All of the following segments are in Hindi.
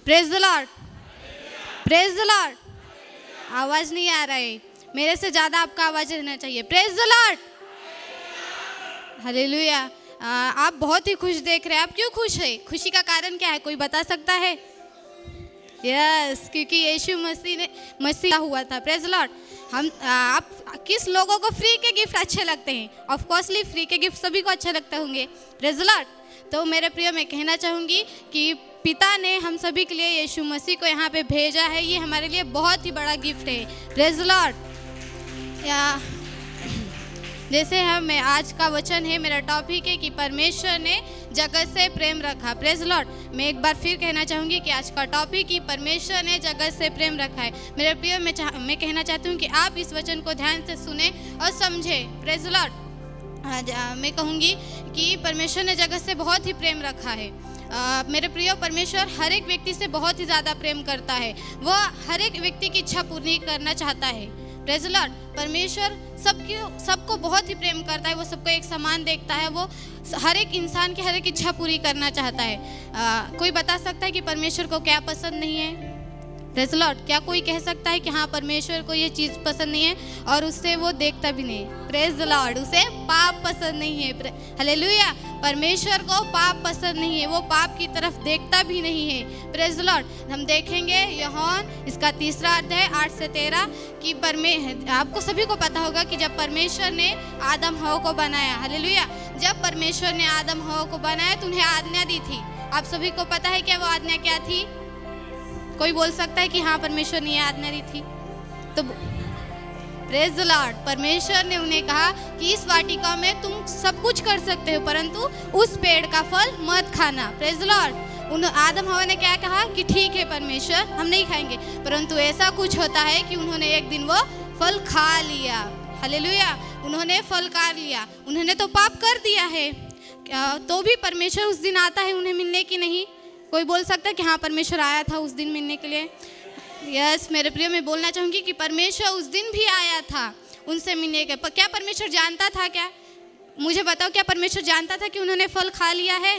Praise the Lord, praise the Lord. आवाज़ नहीं आ रहा है, मेरे से ज़्यादा आपका आवाज़ रहना चाहिए। Praise the Lord, hallelujah. आप बहुत ही खुश देख रहे हैं। आप क्यों खुश है? खुशी का कारण क्या है? कोई बता सकता है? यस, क्योंकि यीशु मसीह हुआ था। Praise the Lord. आप किस लोगों को फ्री के गिफ्ट अच्छे लगते हैं? ऑफ कोर्सली फ्री के गिफ्ट सभी को अच्छे लगते होंगे। Praise the Lord. तो मेरे प्रिय, मैं कहना चाहूँगी कि पिता ने हम सभी के लिए यीशु मसीह को यहाँ पे भेजा है। ये हमारे लिए बहुत ही बड़ा गिफ्ट है। Praise the Lord. जैसे मैं आज का वचन है, मेरा टॉपिक है कि परमेश्वर ने जगत से प्रेम रखा। Praise Lord. मैं एक बार फिर कहना चाहूँगी कि आज का टॉपिक ही परमेश्वर ने जगत से प्रेम रखा है। मेरे प्रिय, मैं कहना चाहती हूँ कि आप इस वचन को ध्यान से सुने और समझें। Praise Lord. मैं कहूँगी कि परमेश्वर ने जगत से बहुत ही प्रेम रखा है। मेरे प्रिय, परमेश्वर हर एक व्यक्ति से बहुत ही ज़्यादा प्रेम करता है। वह हर एक व्यक्ति की इच्छा पूरी करना चाहता है। Praise Lord. परमेश्वर सबको बहुत ही प्रेम करता है। वो सबको एक समान देखता है। वो हर एक इंसान की हर एक इच्छा पूरी करना चाहता है। कोई बता सकता है कि परमेश्वर को क्या पसंद नहीं है? Praise Lord. क्या कोई कह सकता है कि हाँ, परमेश्वर को ये चीज़ पसंद नहीं है और उससे वो देखता भी नहीं? Praise Lord. उसे पाप पसंद नहीं है। हालेलुया। परमेश्वर को पाप पसंद नहीं है। वो पाप की तरफ देखता भी नहीं है। Praise Lord. हम देखेंगे यूहन्ना इसका 3 अध्याय 8 से 13 कि आपको सभी को पता होगा कि जब परमेश्वर ने आदम हव्वा को बनाया, हालेलुया, जब परमेश्वर ने आदम हव्वा को बनाया तो उन्हें आज्ञा दी थी। आप सभी को पता है क्या वो आज्ञा क्या थी? कोई बोल सकता है कि हाँ, परमेश्वर ने आज्ञा दी थी? तो प्रेज द लॉर्ड। परमेश्वर ने उन्हें कहा कि इस वाटिका में तुम सब कुछ कर सकते हो, परंतु उस पेड़ का फल मत खाना। Praise the Lord. आदम हव्वा ने क्या कहा कि ठीक है परमेश्वर, हम नहीं खाएंगे, परंतु ऐसा कुछ होता है कि उन्होंने एक दिन वो फल खा लिया। हालेलुया। उन्होंने फल खा लिया। उन्होंने तो पाप कर दिया है, तो भी परमेश्वर उस दिन आता है उन्हें मिलने की नहीं? कोई बोल सकता है कि हाँ, परमेश्वर आया था उस दिन मिलने के लिए? यस, मेरे प्रिय, मैं बोलना चाहूँगी कि परमेश्वर उस दिन भी आया था उनसे मिलने के। क्या परमेश्वर जानता था? क्या मुझे बताओ, क्या परमेश्वर जानता था कि उन्होंने फल खा लिया है?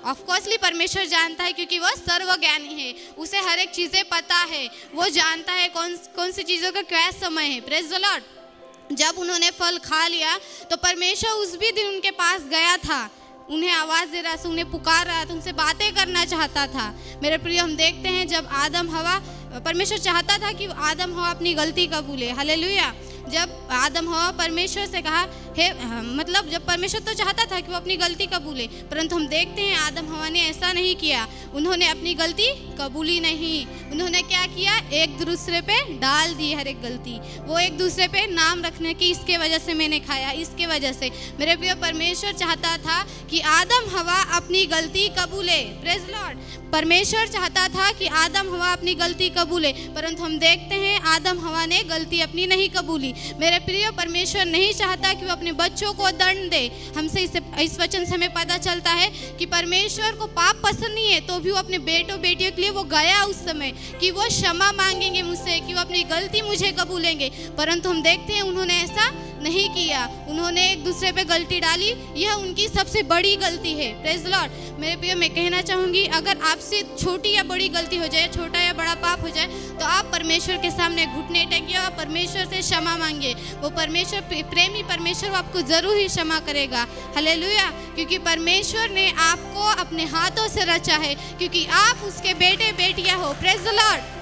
ऑफ कोर्सली परमेश्वर जानता है, क्योंकि वह सर्वज्ञानी है। उसे हर एक चीज़ें पता है। वो जानता है कौन सी चीज़ों का क्या समय है। Praise the Lord. जब उन्होंने फल खा लिया तो परमेश्वर उस भी दिन उनके पास गया था, उन्हें आवाज़ दे रहा था, उन्हें पुकार रहा था, उनसे बातें करना चाहता था। मेरे प्रिय, हम देखते हैं जब आदम हव्वा, परमेश्वर चाहता था कि आदम हव्वा अपनी गलती कबूले। हालेलुया। जब आदम हव्वा परमेश्वर से कहा जब परमेश्वर तो चाहता था कि वो अपनी गलती कबूले, परंतु हम देखते हैं आदम हव्वा ने ऐसा नहीं किया। उन्होंने अपनी गलती कबूली नहीं। उन्होंने क्या किया? एक दूसरे पे डाल दी हर एक गलती। वो एक दूसरे पे नाम रखने की, इसके वजह से मैंने खाया, इसके वजह से। मेरे प्रिय, परमेश्वर चाहता था कि आदम हव्वा अपनी गलती कबूले। Praise Lord. परमेश्वर चाहता था कि आदम हव्वा अपनी गलती कबूले, परंतु हम देखते हैं आदम हव्वा ने गलती अपनी नहीं कबूली। मेरे प्रिय, परमेश्वर नहीं चाहता कि वो अपने बच्चों को दंड दे। हमसे इस वचन से हमें पता चलता है कि परमेश्वर को पाप पसंद नहीं है, तो भी वो अपने बेटों बेटियों के लिए वो गया उस समय कि वो क्षमा मांगेंगे मुझसे, कि वो अपनी गलती मुझे कबूलेंगे, परंतु हम देखते हैं उन्होंने ऐसा नहीं किया। उन्होंने एक दूसरे पे गलती डाली। यह उनकी सबसे बड़ी गलती है। Praise Lord. मेरे प्रिय, मैं कहना चाहूँगी, अगर आपसे छोटी या बड़ी गलती हो जाए, छोटा या बड़ा पाप हो जाए, तो आप परमेश्वर के सामने घुटने टेकिए और परमेश्वर से क्षमा मांगिए। वो परमेश्वर, प्रेमी परमेश्वर, वो आपको ज़रूर ही क्षमा करेगा। हालेलुया। क्योंकि परमेश्वर ने आपको अपने हाथों से रचा है, क्योंकि आप उसके बेटे बेटियाँ हो। Praise Lord.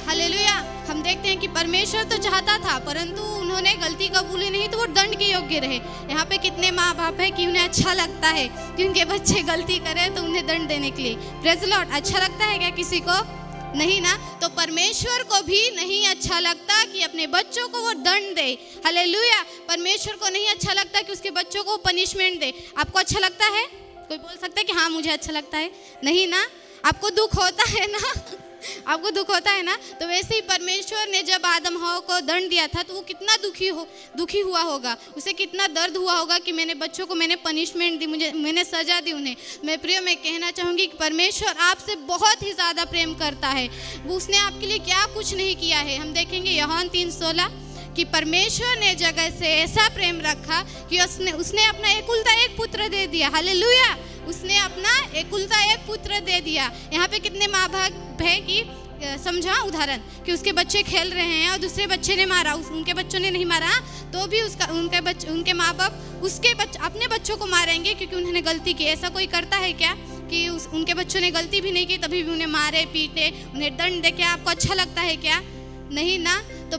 हालेलुया। हम देखते हैं कि परमेश्वर तो चाहता था, परंतु उन्होंने गलती कबूली नहीं, तो वो दंड के योग्य रहे। यहाँ पे कितने माँ बाप है कि उन्हें अच्छा लगता है कि उनके बच्चे गलती करें तो उन्हें दंड देने के लिए? Praise Lord. अच्छा लगता है क्या किसी को? नहीं ना। तो परमेश्वर को भी नहीं अच्छा लगता कि अपने बच्चों को वो दंड दे। हालेलुया। परमेश्वर को नहीं अच्छा लगता कि उसके बच्चों को पनिशमेंट दे। आपको अच्छा लगता है? कोई बोल सकता है कि हाँ, मुझे अच्छा लगता है? नहीं ना। आपको दुख होता है ना? आपको दुख होता है ना? तो वैसे ही परमेश्वर ने जब आदम हव्वा को दंड दिया था, तो वो कितना दुखी हुआ होगा। उसे कितना दर्द हुआ होगा कि मैंने बच्चों को मैंने पनिशमेंट दी, मैंने सजा दी उन्हें। मैं प्रिय, मैं कहना चाहूँगी कि परमेश्वर आपसे बहुत ही ज़्यादा प्रेम करता है। वो उसने आपके लिए क्या कुछ नहीं किया है। हम देखेंगे यूहन्ना 3:16 कि परमेश्वर ने जगत से ऐसा प्रेम रखा कि उसने अपना एकलौता एक पुत्र दे दिया। हालेलुया, उसने अपना एकलौता एक पुत्र दे दिया। यहाँ पे कितने माँ बाप है कि समझा उदाहरण कि उसके बच्चे खेल रहे हैं और दूसरे बच्चे ने मारा, उनके बच्चों ने नहीं मारा तो भी उनके माँ बाप अपने बच्चों को मारेंगे क्योंकि उन्होंने गलती की। ऐसा कोई करता है क्या कि उनके बच्चों ने गलती भी नहीं की तभी भी उन्हें मारे पीटे, उन्हें दंड दे? क्या आपको अच्छा लगता है क्या? नहीं ना। तो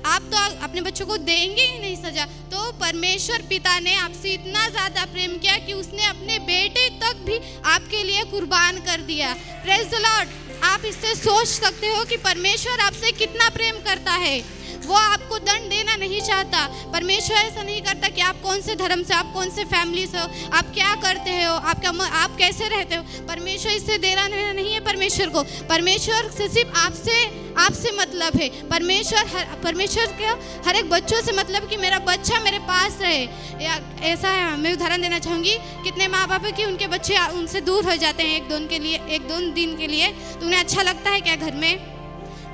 आप तो अपने बच्चों को देंगे ही नहीं सजा। तो परमेश्वर पिता ने आपसे इतना ज़्यादा प्रेम किया कि उसने अपने बेटे तक भी आपके लिए कुर्बान कर दिया। Praise the Lord. आप इससे सोच सकते हो कि परमेश्वर आपसे कितना प्रेम करता है। वो आपको दंड देना नहीं चाहता। परमेश्वर ऐसा नहीं करता कि आप कौन से धर्म से, आप कौन से फैमिली से हो, आप क्या करते हो, आप कैसे रहते हो। परमेश्वर इससे देना नहीं है परमेश्वर को। परमेश्वर से सिर्फ आपसे मतलब है। परमेश्वर के हर एक बच्चों से मतलब कि मेरा बच्चा मेरे पास रहे। ऐसा है, मैं उदाहरण देना चाहूँगी। कितने माँ बाप है कि उनके बच्चे उनसे दूर हो जाते हैं एक दो दिन के लिए, तो उन्हें अच्छा लगता है क्या घर में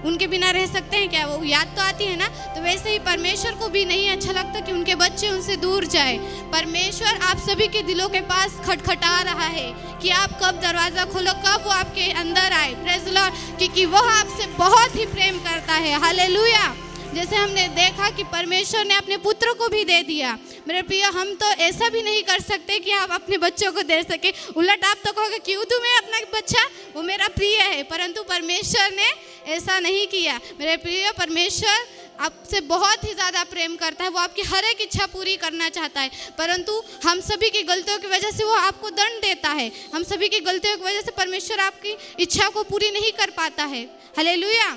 उनके बिना रह सकते हैं क्या? वो याद तो आती है ना। तो वैसे ही परमेश्वर को भी नहीं अच्छा लगता कि उनके बच्चे उनसे दूर जाए। परमेश्वर आप सभी के दिलों के पास खटखटा रहा है कि आप कब दरवाज़ा खोलो, कब वो आपके अंदर आए। प्रेज़ द लॉर्ड, क्योंकि वो आपसे बहुत ही प्रेम करता है। हालेलुया। जैसे हमने देखा कि परमेश्वर ने अपने पुत्र को भी दे दिया। मेरे प्रिय, हम तो ऐसा भी नहीं कर सकते कि आप अपने बच्चों को दे सके। उलट आप तो कहोगे क्यों दूँ मैं अपना बच्चा, वो मेरा प्रिय है। परंतु परमेश्वर ने ऐसा नहीं किया। मेरे प्रिय, परमेश्वर आपसे बहुत ही ज़्यादा प्रेम करता है। वो आपकी हर एक इच्छा पूरी करना चाहता है, परंतु हम सभी की गलतियों की वजह से वो आपको दंड देता है। हम सभी की गलतियों की वजह से परमेश्वर आपकी इच्छा को पूरी नहीं कर पाता है। हालेलुया।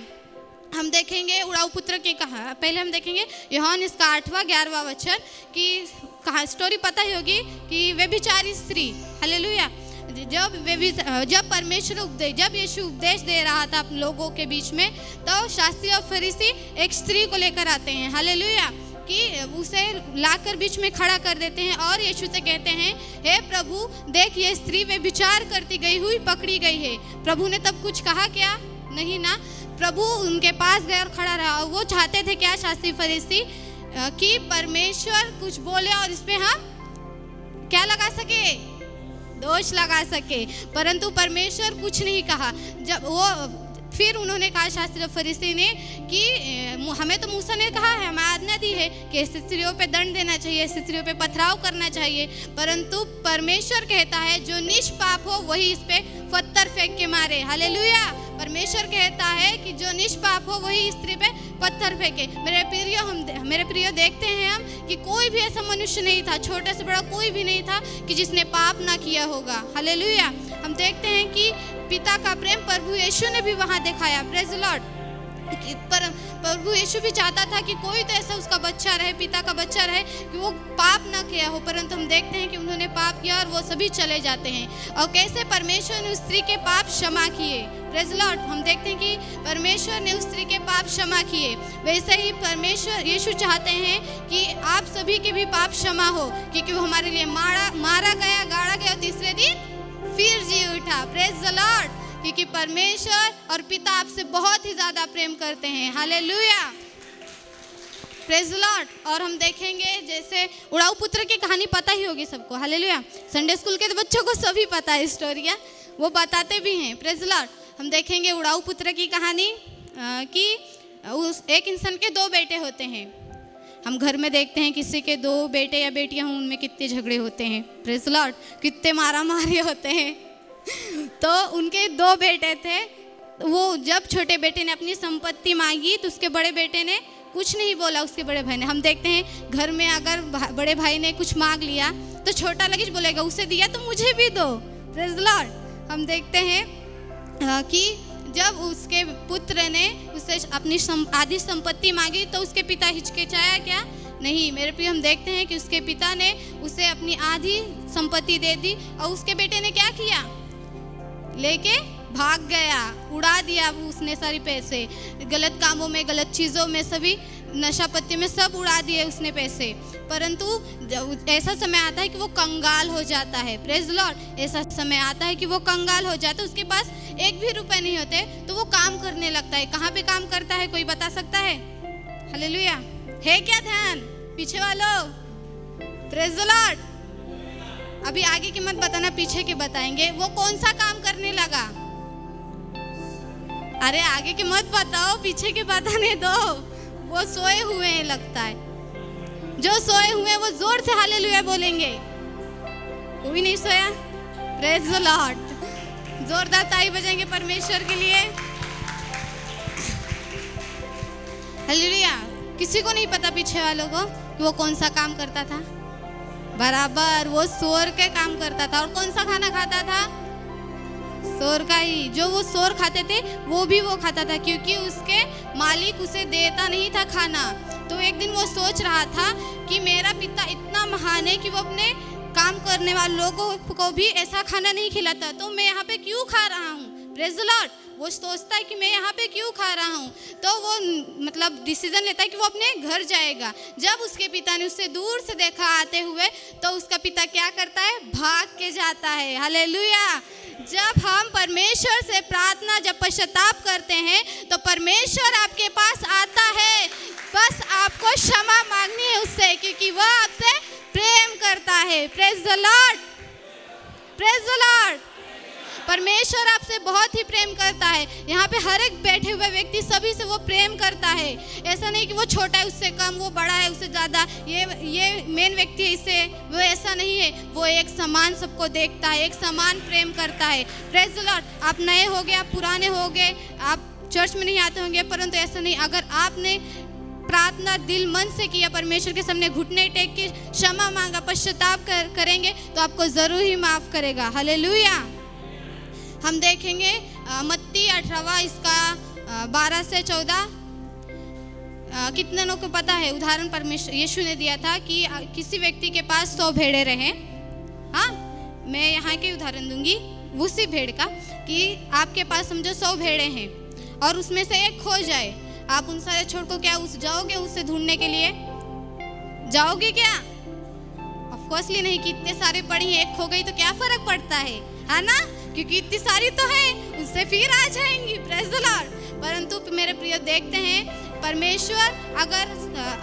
हम देखेंगे उड़ाऊ पुत्र की कहा, पहले हम देखेंगे यूहन्ना इसका 8वां-11वां वचन की कहा स्टोरी पता ही होगी कि व्यभिचारी स्त्री। हालेलुया। जब परमेश्वर जब यीशु उपदेश दे रहा था अपने लोगों के बीच में, तो शास्त्री और फरीसी एक स्त्री को लेकर आते हैं। हालेलुया। कि उसे लाकर बीच में खड़ा कर देते हैं और यीशु से कहते हैं, हे प्रभु देख ये स्त्री व्यभिचार करती गई हुई पकड़ी गई है। प्रभु ने तब कुछ कहा क्या? नहीं ना। प्रभु उनके पास गए और खड़ा रहा। और वो चाहते थे क्या शास्त्री फरीसी कि परमेश्वर कुछ बोले और इस पे हम क्या लगा सके, दोष लगा सके। परंतु परमेश्वर कुछ नहीं कहा। जब वो फिर उन्होंने कहा शास्त्री फरीसी ने कि हमें तो मूसा ने कहा है, हमें आज्ञा दी है कि स्त्रियों पे दंड देना चाहिए, स्त्रियों पे पथराव करना चाहिए। परंतु परमेश्वर कहता है जो निष्पाप हो वही इस पे पत्थर फेंक के मारे। हालेलुया। परमेश्वर कहता है कि जो निष्पाप हो वही स्त्री पे पत्थर फेंके। मेरे प्रिय देखते हैं हम कि कोई भी ऐसा मनुष्य नहीं था, छोटे से बड़ा कोई भी नहीं था कि जिसने पाप ना किया होगा। हालेलुया। हम देखते हैं कि पिता का प्रेम प्रभु यीशु ने भी वहाँ दिखाया। Praise the Lord. प्रभु यीशु भी चाहता था कि कोई तो ऐसा उसका बच्चा रहे, पिता का बच्चा रहे कि वो पाप ना किया हो। परंतु हम देखते हैं कि उन्होंने पाप किया और वो सभी चले जाते हैं। और कैसे परमेश्वर ने उस स्त्री के पाप क्षमा किए। Praise the Lord. हम देखते हैं कि परमेश्वर ने उस स्त्री के पाप क्षमा किए। वैसे ही परमेश्वर यीशु चाहते हैं कि आप सभी के भी पाप क्षमा हो, क्योंकि वो हमारे लिए मारा गया, गाड़ा गया और तीसरे दिन फिर जी उठा। Praise the Lord. क्योंकि परमेश्वर और पिता आपसे बहुत ही ज़्यादा प्रेम करते हैं। हालेलुया। Praise the Lord. और हम देखेंगे जैसे उड़ाऊ पुत्र की कहानी पता ही होगी सबको। हालेलुया। संडे स्कूल के बच्चों को सभी पता है स्टोरिया, वो बताते भी हैं। Praise the Lord. हम देखेंगे उड़ाऊ पुत्र की कहानी कि उस एक इंसान के 2 बेटे होते हैं। हम घर में देखते हैं किसी के 2 बेटे या बेटियां हों, उनमें कितने झगड़े होते हैं। Praise the Lord. कितने मारा मारी होते हैं। तो उनके 2 बेटे थे। वो जब छोटे बेटे ने अपनी संपत्ति मांगी तो उसके बड़े बेटे ने कुछ नहीं बोला। उसके बड़े भाई ने, हम देखते हैं घर में अगर बड़े भाई ने कुछ मांग लिया तो छोटा लगेज बोलेगा उसे दिया तो मुझे भी दो। Praise the Lord. हम देखते हैं कि जब उसके पुत्र ने उससे अपनी आधी संपत्ति मांगी तो उसके पिता हिचकिचाया क्या? नहीं। मेरे प्रिय, हम देखते हैं कि उसके पिता ने उसे अपनी आधी संपत्ति दे दी और उसके बेटे ने क्या किया? लेके भाग गया, उड़ा दिया उसने सारी पैसे। गलत कामों में, गलत चीज़ों में, सभी नशा पत्ती में सब उड़ा दिए उसने पैसे। परंतु ऐसा समय आता है कि वो कंगाल हो जाता है। Praise the Lord. ऐसा समय आता है कि वो कंगाल हो जाता है, उसके पास एक भी रुपए नहीं होते, तो वो काम करने लगता है। कहाँ पे काम करता है कोई बता सकता है? हालेलुया। है क्या ध्यान पीछे वालों? Praise the Lord. अभी आगे की मत बताना, पीछे के बताएंगे। वो कौन सा काम करने लगा? अरे आगे के मत बताओ, पीछे के बताने दो। वो सोए हुए हैं लगता है। जो सोए हुए हैं वो जोर से हालेलुया बोलेंगे। कोई नहीं सोया? Praise the Lord. जोरदार ताली बजाएंगे परमेश्वर के लिए। हालेलुया। किसी को नहीं पता पीछे वालों को कि वो कौन सा काम करता था? बराबर, वो सोर के काम करता था। और कौन सा खाना खाता था? सोर का ही। जो वो सोर खाते थे वो भी वो खाता था, क्योंकि उसके मालिक उसे देता नहीं था खाना। तो एक दिन वो सोच रहा था कि मेरा पिता इतना महान है कि वो अपने काम करने वाले लोगों को भी ऐसा खाना नहीं खिलाता, तो मैं यहाँ पे क्यों खा रहा हूँ? Praise the Lord. वो सोचता है कि मैं यहाँ पे क्यों खा रहा हूँ, तो वो मतलब डिसीजन लेता है कि वो अपने घर जाएगा। जब उसके पिता ने उससे दूर से देखा आते हुए, तो उसका पिता क्या करता है? भाग के जाता है। हालेलुया। जब हम परमेश्वर से प्रार्थना, जब पश्चाताप करते हैं, तो परमेश्वर आपके पास आता है। बस आपको क्षमा मांगनी है उससे, क्योंकि वह आपसे प्रेम करता है। Praise the Lord. Praise the Lord. परमेश्वर आपसे बहुत ही प्रेम करता है। यहाँ पे हर एक बैठे हुए व्यक्ति सभी से वो प्रेम करता है। ऐसा नहीं कि वो छोटा है उससे कम, वो बड़ा है उससे ज़्यादा, ये मेन व्यक्ति है इससे, वो ऐसा नहीं है। वो एक समान सबको देखता है, एक समान प्रेम करता है। Praise the Lord. आप नए हो गए, आप पुराने हो गए, आप चर्च में नहीं आते होंगे, परंतु ऐसा नहीं, अगर आपने प्रार्थना दिल मन से किया, परमेश्वर के सामने घुटने टेक के क्षमा मांगा, पश्चाताप करेंगे, तो आपको ज़रूर ही माफ़ करेगा। हालेलुया। हम देखेंगे मत्ती 18 इसका 12 से 14। कितने लोगों को पता है? उदाहरण परमेश्वर यीशु ने दिया था कि किसी व्यक्ति के पास 100 भेड़ें रहे। हाँ, मैं यहाँ के उदाहरण दूंगी उसी भेड़ का, कि आपके पास समझो 100 भेड़ें हैं और उसमें से एक खो जाए, आप उन सारे छोड़ को क्या जाओगे उससे ढूंढने के लिए? जाओगे क्या? ऑफ कोर्सली नहीं, कि इतने सारे पड़ी हैं, एक खो गई तो क्या फर्क पड़ता है ना? क्योंकि इतनी सारी तो है, उससे फिर आ जाएंगी। Praise the Lord. परंतु मेरे प्रिय देखते हैं, परमेश्वर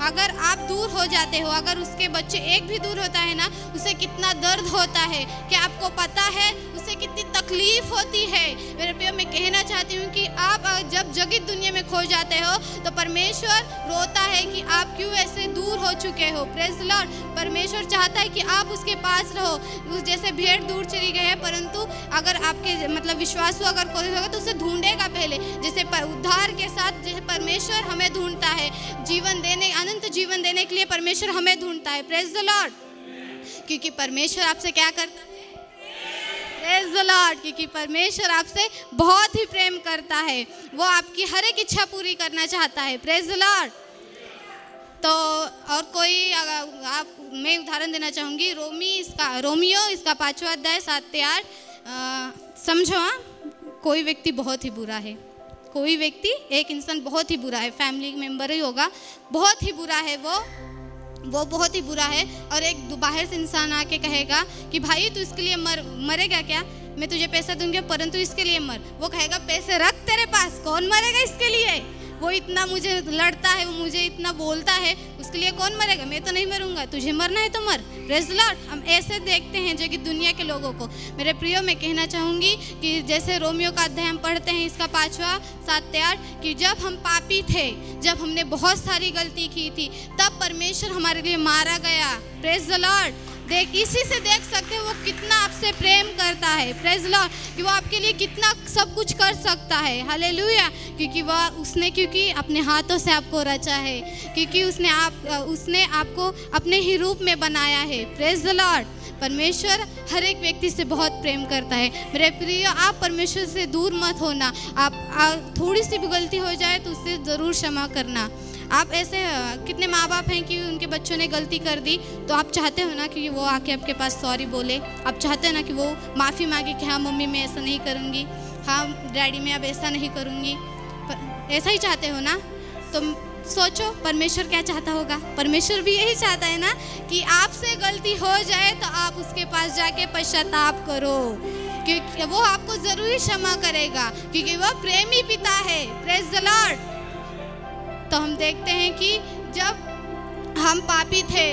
अगर आप दूर हो जाते हो, अगर उसके बच्चे एक भी दूर होता है ना, उसे कितना दर्द होता है, क्या आपको पता है? उसे कितनी तकलीफ होती है। मेरे प्रिय, मैं कहना चाहती हूँ कि आप जब जगत दुनिया में खो जाते हो, तो परमेश्वर रोता है कि आप क्यों ऐसे दूर हो चुके हो। Praise the Lord. परमेश्वर चाहता है कि आप उसके पास रहो। जैसे भेड़ दूर चली गई है, परंतु अगर आपके मतलब विश्वास अगर कोई होगा तो उसे ढूंढेगा पहले। जैसे उद्धार के साथ जैसे परमेश्वर हमें ढूंढता है, जीवन देने, अनंत जीवन देने के लिए परमेश्वर हमें ढूंढता है। Praise the Lord. क्योंकि परमेश्वर आपसे क्या करता है? Praise the Lord. क्योंकि परमेश्वर आपसे बहुत ही प्रेम करता है, वो आपकी हर एक इच्छा पूरी करना चाहता है। Praise the Lord. तो और कोई मैं उदाहरण देना चाहूँगी, रोमियो इसका 5वां अध्याय 7 से 8। समझो, कोई व्यक्ति बहुत ही बुरा है, कोई व्यक्ति, एक इंसान बहुत ही बुरा है, फैमिली मेम्बर ही होगा, बहुत ही बुरा है वो बहुत ही बुरा है। और एक बाहर से इंसान आके कहेगा कि भाई तू इसके लिए मरेगा क्या? मैं तुझे पैसा दूंगा परंतु इसके लिए मर। वो कहेगा पैसे रख तेरे पास, कौन मरेगा इसके लिए? वो इतना मुझे लड़ता है, वो मुझे इतना बोलता है, उसके लिए कौन मरेगा? मैं तो नहीं मरूंगा, तुझे मरना है तो मर। Praise the Lord. हम ऐसे देखते हैं जगत दुनिया के लोगों को। मेरे प्रियो, मैं कहना चाहूँगी कि जैसे रोमियो का अध्याय हम पढ़ते हैं इसका 5वां 7 से 8, कि जब हम पापी थे, जब हमने बहुत सारी गलती की थी, तब परमेश्वर हमारे लिए मारा गया। Praise the Lord. देख, इसी से देख सकते हो वो कितना आपसे प्रेम करता है। Praise Lord. कि वो आपके लिए कितना सब कुछ कर सकता है। हालेलुया। क्योंकि अपने हाथों से आपको रचा है, क्योंकि उसने आपको अपने ही रूप में बनाया है। Praise the Lord. परमेश्वर हर एक व्यक्ति से बहुत प्रेम करता है। मेरे प्रिय, आप परमेश्वर से दूर मत होना। आप थोड़ी सी भी गलती हो जाए तो उससे ज़रूर क्षमा करना। आप ऐसे कितने माँ बाप हैं कि उनके बच्चों ने गलती कर दी, तो आप चाहते हो ना कि वो आके आपके पास सॉरी बोले। आप चाहते हो ना कि वो माफ़ी मांगे कि हाँ मम्मी मैं ऐसा नहीं करूँगी, हाँ डैडी मैं अब ऐसा नहीं करूँगी। ऐसा ही चाहते हो ना? तो सोचो परमेश्वर क्या चाहता होगा। परमेश्वर भी यही चाहता है ना कि आपसे गलती हो जाए तो आप उसके पास जाके पश्चाताप करो, क्योंकि वो आपको ज़रूर क्षमा करेगा, क्योंकि वह प्रेमी पिता है। Praise the Lord. तो हम देखते हैं कि जब हम पापी थे,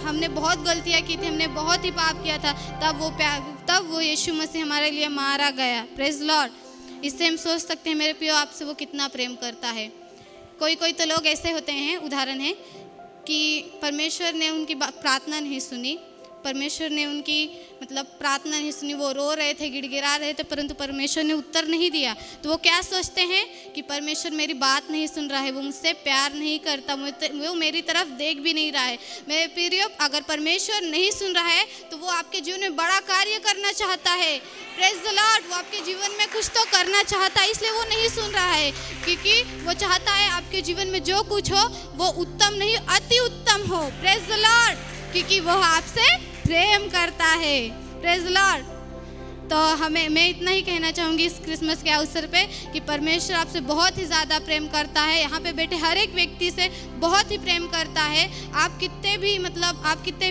हमने बहुत गलतियाँ की थी, हमने बहुत ही पाप किया था, तब वो यीशु मसीह हमारे लिए मारा गया। Praise Lord. इससे हम सोच सकते हैं मेरे प्रियो आपसे वो कितना प्रेम करता है। कोई तो लोग ऐसे होते हैं, उदाहरण है कि परमेश्वर ने उनकी प्रार्थना नहीं सुनी, परमेश्वर ने उनकी प्रार्थना नहीं सुनी, वो रो रहे थे, गिड़गिड़ा रहे थे, परंतु परमेश्वर ने उत्तर नहीं दिया। तो वो क्या सोचते हैं कि परमेश्वर मेरी बात नहीं सुन रहा है, वो मुझसे प्यार नहीं करता, वो मेरी तरफ देख भी नहीं रहा है। मेरे प्रिय, अगर परमेश्वर नहीं सुन रहा है तो वो आपके जीवन में बड़ा कार्य करना चाहता है। Praise the Lord. वो आपके जीवन में कुछ तो करना चाहता है, इसलिए वो नहीं सुन रहा है, क्योंकि वो चाहता है आपके जीवन में जो कुछ हो वो उत्तम नहीं, अति उत्तम हो। Praise the Lord. क्योंकि वो आपसे प्रेम करता है। Praise Lord. तो मैं इतना ही कहना चाहूँगी इस क्रिसमस के अवसर पे कि परमेश्वर आपसे बहुत ही ज़्यादा प्रेम करता है। यहाँ पे बैठे हर एक व्यक्ति से बहुत ही प्रेम करता है। आप कितने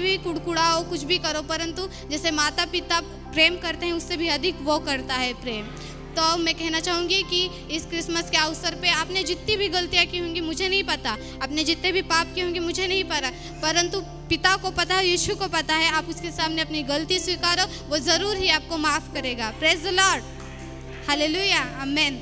भी कुड़कुड़ाओ, कुछ भी करो, परंतु जैसे माता पिता प्रेम करते हैं उससे भी अधिक वो करता है प्रेम। तो मैं कहना चाहूँगी कि इस क्रिसमस के अवसर पे आपने जितनी भी गलतियाँ की होंगी मुझे नहीं पता, आपने जितने भी पाप किए होंगे मुझे नहीं पता, परंतु पिता को पता है, यीशु को पता है। आप उसके सामने अपनी गलती स्वीकारो, वो ज़रूर ही आपको माफ़ करेगा। Praise the Lord. Hallelujah. Amen.